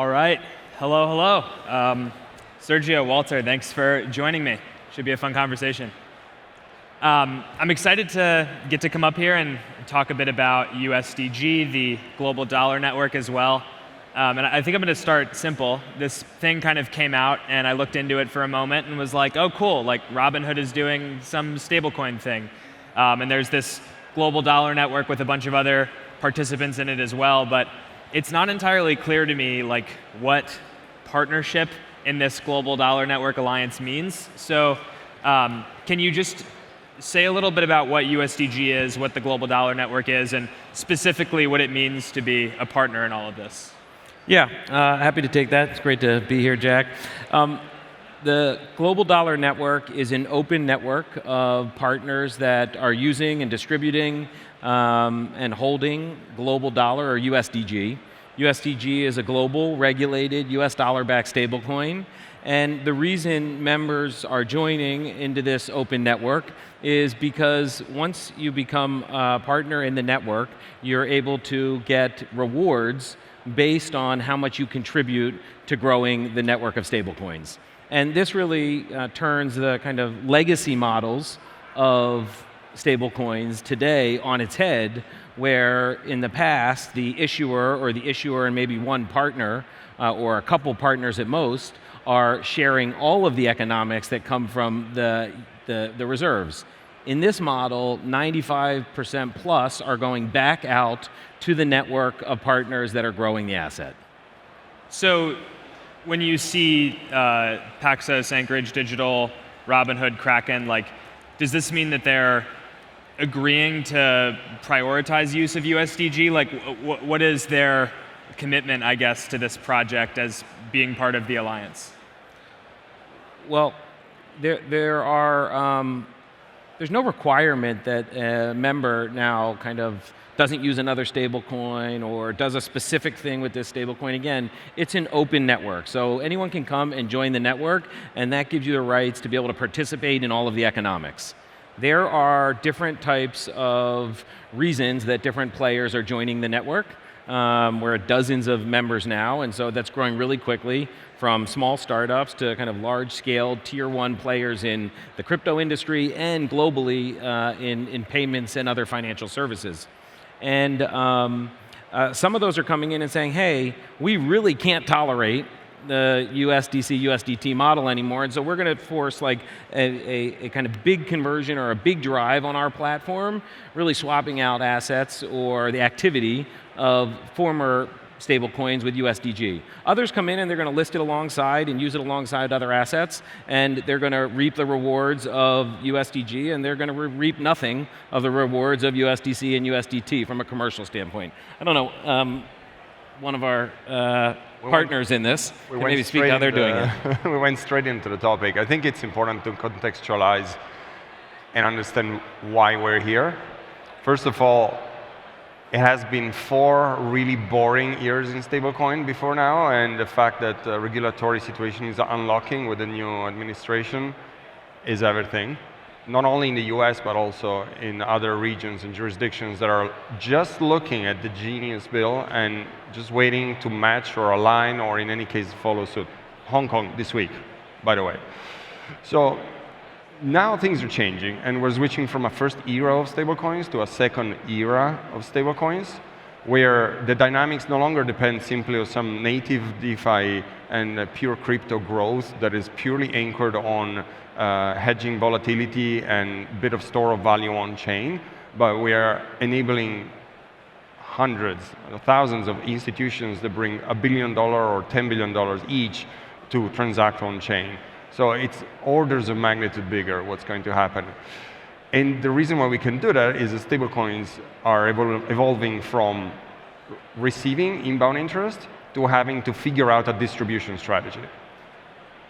All right. Hello, hello. Sergio, Walter, thanks for joining me. Should be a fun conversation. I'm excited to get to come up here and talk a bit about USDG, the global dollar network as well. And I think I'm going to start simple. This thing kind of came out, and I looked into it for a moment and was like, oh, cool, like Robinhood is doing some stablecoin thing. And there's this global dollar network with a bunch of other participants in it as well. But it's not entirely clear to me like what partnership in this global dollar network alliance means. So can you just say a little bit about what USDG is, what the global dollar network is, and specifically what it means to be a partner in all of this? Yeah, happy to take that. It's great to be here, Jack. The Global Dollar Network is an open network of partners that are using and distributing and holding global dollar, or USDG. USDG is a global, regulated US dollar-backed stablecoin. And the reason members are joining into this open network is because once you become a partner in the network, you're able to get rewards based on how much you contribute to growing the network of stablecoins. And this really turns the kind of legacy models of stablecoins today on its head, where in the past, the issuer and maybe one partner, or a couple partners at most, are sharing all of the economics that come from the reserves. In this model, 95% plus are going back out to the network of partners that are growing the asset. So when you see Paxos, Anchorage Digital, Robinhood, Kraken, like, does this mean that they're agreeing to prioritize use of USDG? Like, what is their commitment, I guess, to this project as being part of the alliance? Well, there's no requirement that a member now kind of doesn't use another stablecoin or does a specific thing with this stablecoin. Again, it's an open network, so anyone can come and join the network, and that gives you the rights to be able to participate in all of the economics. There are different types of reasons that different players are joining the network. We're at dozens of members now, and so that's growing really quickly, from small startups to kind of large-scale tier one players in the crypto industry and globally in payments and other financial services. And some of those are coming in and saying, hey, we really can't tolerate the USDC, USDT model anymore, and so we're going to force like a kind of big conversion or a big drive on our platform, really swapping out assets or the activity of former stablecoins with USDG. Others come in and they're going to list it alongside and use it alongside other assets, and they're going to reap the rewards of USDG, and they're going to reap nothing of the rewards of USDC and USDT from a commercial standpoint. I don't know, one of our partners in this can maybe speak how they're doing it. We went straight into the topic. I think it's important to contextualize and understand why we're here. First of all, it has been 4 really boring years in stablecoin before now, and the fact that the regulatory situation is unlocking with the new administration is everything. Not only in the US, but also in other regions and jurisdictions that are just looking at the Genius bill and just waiting to match or align, or in any case follow suit. Hong Kong this week, by the way. So now things are changing, and we're switching from a first era of stablecoins to a second era of stablecoins, where the dynamics no longer depend simply on some native DeFi and pure crypto growth that is purely anchored on hedging volatility and bit of store of value on chain, but we are enabling hundreds, thousands of institutions that bring $1 billion or $10 billion each to transact on chain. So it's orders of magnitude bigger what's going to happen. And the reason why we can do that is that stablecoins are evolving from receiving inbound interest to having to figure out a distribution strategy.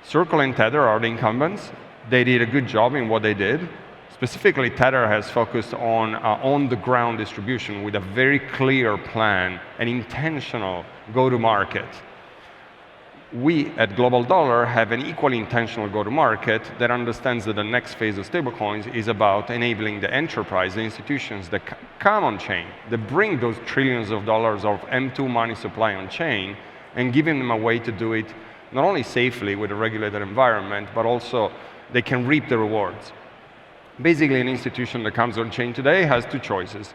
Circle and Tether are the incumbents. They did a good job in what they did. Specifically, Tether has focused on the ground distribution with a very clear plan, an intentional go-to-market. We at Global Dollar have an equally intentional go-to-market that understands that the next phase of stablecoins is about enabling the enterprise, the institutions that come on chain, that bring those trillions of dollars of M2 money supply on chain, and giving them a way to do it not only safely with a regulated environment, but also they can reap the rewards. Basically, an institution that comes on chain today has two choices,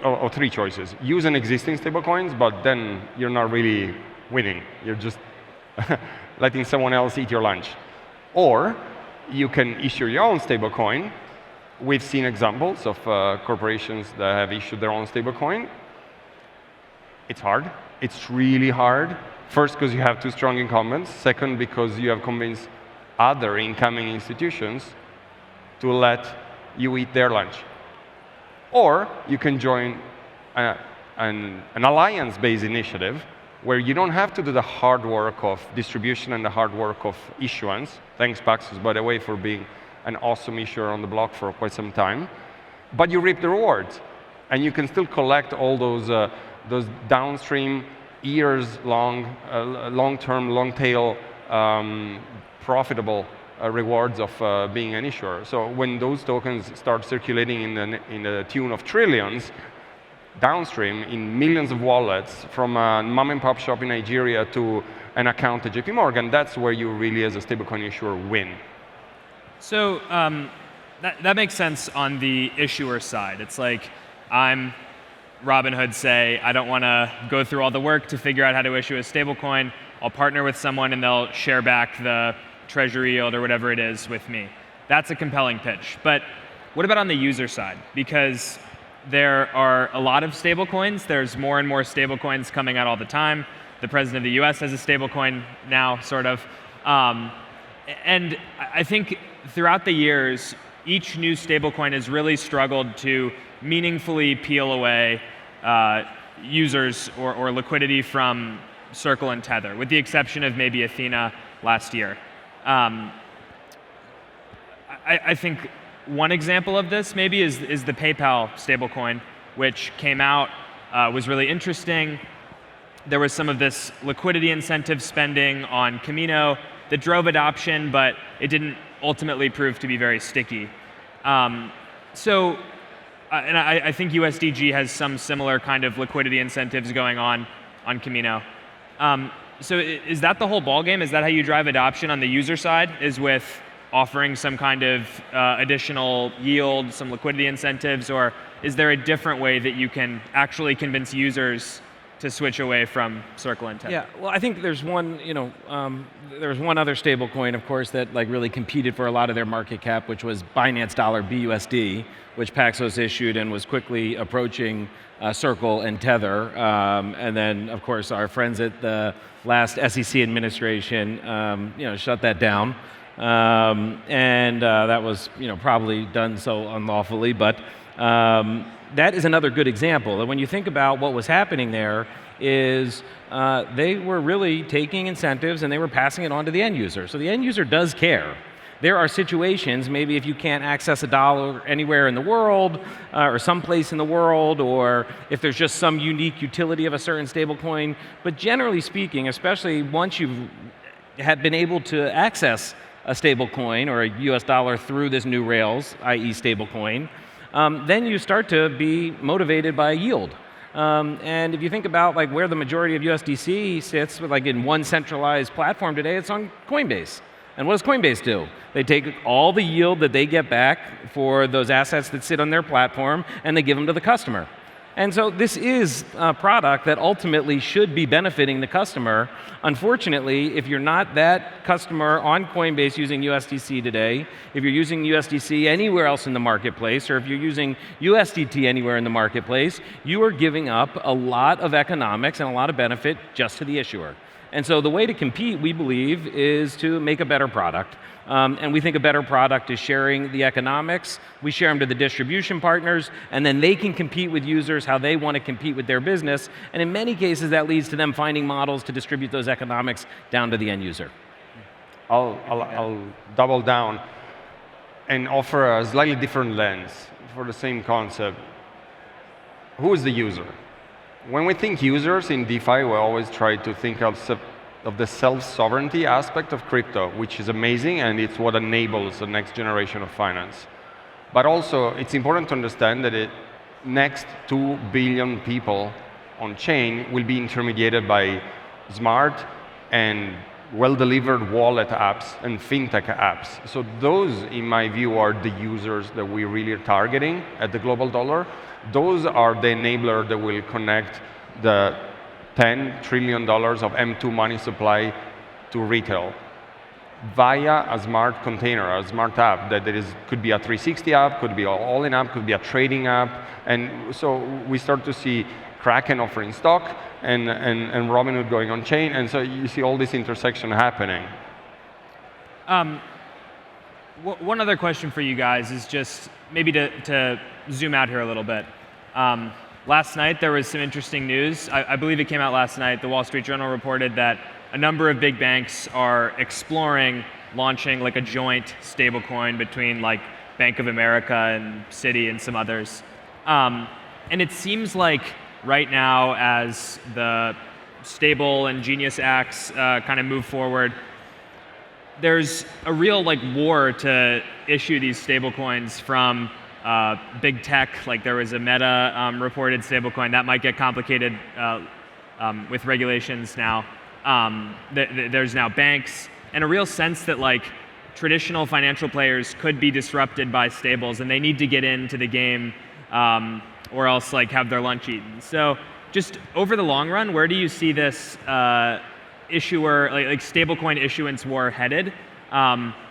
or three choices. Use an existing stablecoins, but then you're not really winning. You're just letting someone else eat your lunch. Or you can issue your own stablecoin. We've seen examples of corporations that have issued their own stablecoin. It's hard. It's really hard. First, because you have two strong incumbents. Second, because you have convinced other incoming institutions to let you eat their lunch. Or you can join an alliance-based initiative where you don't have to do the hard work of distribution and the hard work of issuance. Thanks, Paxos, by the way, for being an awesome issuer on the block for quite some time. But you reap the rewards. And you can still collect all those downstream, years-long, long-term, long-tail, profitable rewards of being an issuer. So when those tokens start circulating in the tune of trillions, downstream in millions of wallets, from a mom-and-pop shop in Nigeria to an account at JP Morgan, that's where you really, as a stablecoin issuer, win. So that makes sense on the issuer side. It's like I'm Robinhood, say, I don't want to go through all the work to figure out how to issue a stablecoin. I'll partner with someone and they'll share back the treasury yield or whatever it is with me. That's a compelling pitch. But what about on the user side? Because there are a lot of stablecoins. There's more and more stablecoins coming out all the time. The president of the US has a stablecoin now, sort of. And I think throughout the years, each new stablecoin has really struggled to meaningfully peel away users or liquidity from Circle and Tether, with the exception of maybe Athena last year. I think one example of this maybe is the PayPal stablecoin, which came out, was really interesting. There was some of this liquidity incentive spending on Camino that drove adoption, but it didn't ultimately prove to be very sticky. And I think USDG has some similar kind of liquidity incentives going on Camino. So is that the whole ballgame? Is that how you drive adoption on the user side, is with offering some kind of additional yield, some liquidity incentives, or is there a different way that you can actually convince users to switch away from Circle and Tether? Yeah, well, I think there's one, there's one other stablecoin, of course, that like really competed for a lot of their market cap, which was Binance Dollar BUSD, which Paxos issued and was quickly approaching Circle and Tether. And then, of course, our friends at the last SEC administration, shut that down. That was, probably done so unlawfully, but that is another good example. And when you think about what was happening there, is they were really taking incentives and they were passing it on to the end user. So the end user does care. There are situations, maybe if you can't access a dollar anywhere in the world, or someplace in the world, or if there's just some unique utility of a certain stablecoin. But generally speaking, especially once you've been able to access a stablecoin or a US dollar through this new rails, i.e. stablecoin, then you start to be motivated by yield. And if you think about like where the majority of USDC sits, like in one centralized platform today, it's on Coinbase. And what does Coinbase do? They take all the yield that they get back for those assets that sit on their platform, and they give them to the customer. And so this is a product that ultimately should be benefiting the customer. Unfortunately, if you're not that customer on Coinbase using USDC today, if you're using USDC anywhere else in the marketplace, or if you're using USDT anywhere in the marketplace, you are giving up a lot of economics and a lot of benefit just to the issuer. And so the way to compete, we believe, is to make a better product. And we think a better product is sharing the economics. We share them to the distribution partners, and then they can compete with users how they want to compete with their business. And in many cases, that leads to them finding models to distribute those economics down to the end user. I'll double down and offer a slightly different lens for the same concept. Who is the user? When we think users in DeFi, we always try to think of the self-sovereignty aspect of crypto, which is amazing, and it's what enables the next generation of finance. But also, it's important to understand that next 2 billion people on chain will be intermediated by smart and well-delivered wallet apps and fintech apps. So those, in my view, are the users that we really are targeting at the global dollar. Those are the enabler that will connect the $10 trillion of M2 money supply to retail via a smart container, a smart app that could be a 360 app, could be an all-in app, could be a trading app. And so we start to see Kraken offering stock and Robinhood going on chain. And so you see all this intersection happening. One other question for you guys is just maybe to zoom out here a little bit. Last night there was some interesting news. I believe it came out last night. The Wall Street Journal reported that a number of big banks are exploring launching like a joint stablecoin between like Bank of America and Citi and some others. And it seems like right now, as the Stable and Genius Acts kind of move forward, there's a real like war to issue these stablecoins from big tech. Like there was a Meta reported stablecoin that might get complicated with regulations now. There's now banks, and a real sense that like traditional financial players could be disrupted by stables, and they need to get into the game, or else like have their lunch eaten. So, just over the long run, where do you see this issuer like stablecoin issuance war headed?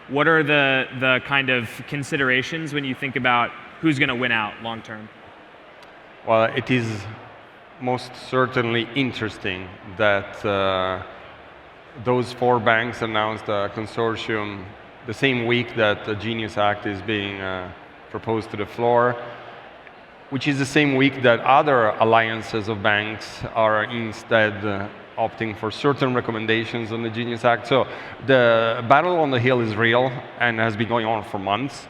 What are the kind of considerations when you think about who's going to win out long term? Well, it is most certainly interesting that those 4 banks announced a consortium the same week that the Genius Act is being proposed to the floor, which is the same week that other alliances of banks are instead opting for certain recommendations on the Genius Act. So the battle on the Hill is real and has been going on for months.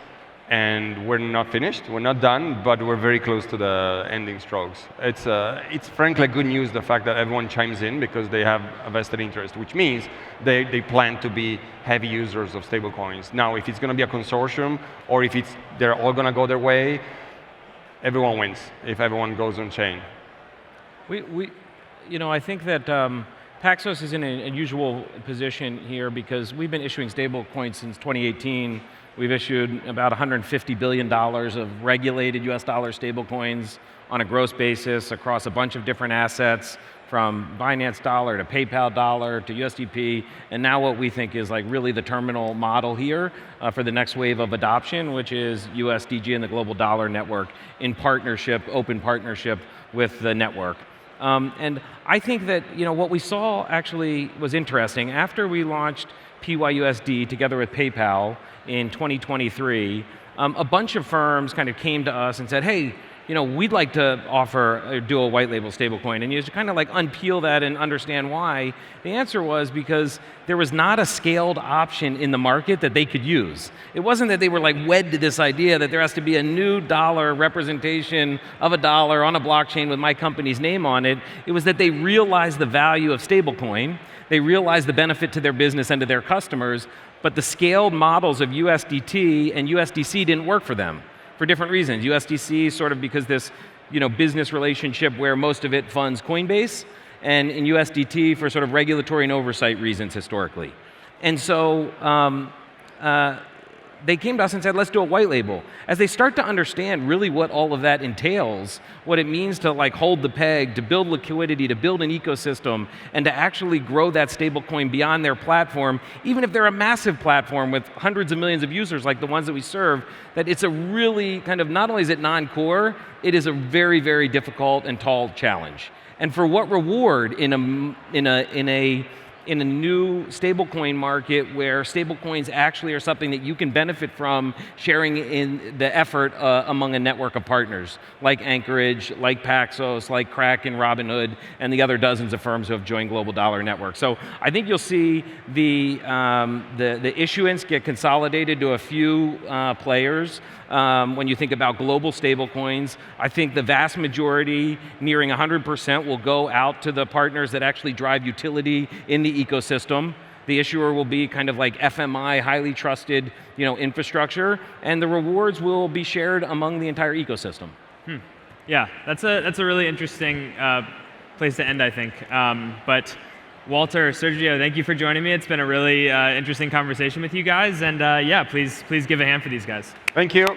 And we're not finished, we're not done, but we're very close to the ending strokes. It's frankly good news, the fact that everyone chimes in because they have a vested interest, which means they plan to be heavy users of stablecoins. Now, if it's going to be a consortium, or if they're all going to go their way, everyone wins if everyone goes on chain. I think that Paxos is in an unusual position here because we've been issuing stablecoins since 2018. We've issued about $150 billion of regulated US dollar stablecoins on a gross basis across a bunch of different assets, from Binance Dollar to PayPal Dollar to USDP, and now what we think is like really the terminal model here for the next wave of adoption, which is USDG and the Global Dollar Network in partnership, open partnership with the network. And I think that what we saw actually was interesting. After we launched PYUSD together with PayPal in 2023, a bunch of firms kind of came to us and said, hey, we'd like to offer a dual white label stablecoin. And you just kind of like unpeel that and understand why. The answer was because there was not a scaled option in the market that they could use. It wasn't that they were like wed to this idea that there has to be a new dollar representation of a dollar on a blockchain with my company's name on it. It was that they realized the value of stablecoin. They realized the benefit to their business and to their customers, but the scaled models of USDT and USDC didn't work for them for different reasons. USDC sort of because this business relationship where most of it funds Coinbase, and in USDT for sort of regulatory and oversight reasons historically. And so they came to us and said, let's do a white label. As they start to understand really what all of that entails, what it means to like hold the peg, to build liquidity, to build an ecosystem, and to actually grow that stablecoin beyond their platform, even if they're a massive platform with hundreds of millions of users like the ones that we serve, that it's a really kind of, not only is it non-core, it is a very, very difficult and tall challenge. And for what reward in a new stablecoin market where stablecoins actually are something that you can benefit from sharing in the effort among a network of partners like Anchorage, like Paxos, like Kraken, Robinhood, and the other dozens of firms who have joined Global Dollar Network. So I think you'll see the issuance get consolidated to a few players. When you think about global stablecoins, I think the vast majority, nearing 100%, will go out to the partners that actually drive utility in the ecosystem. The issuer will be kind of like FMI, highly trusted, infrastructure, and the rewards will be shared among the entire ecosystem. Yeah, that's a really interesting place to end, I think. But Walter, Sergio, thank you for joining me. It's been a really interesting conversation with you guys. And yeah, please give a hand for these guys. Thank you.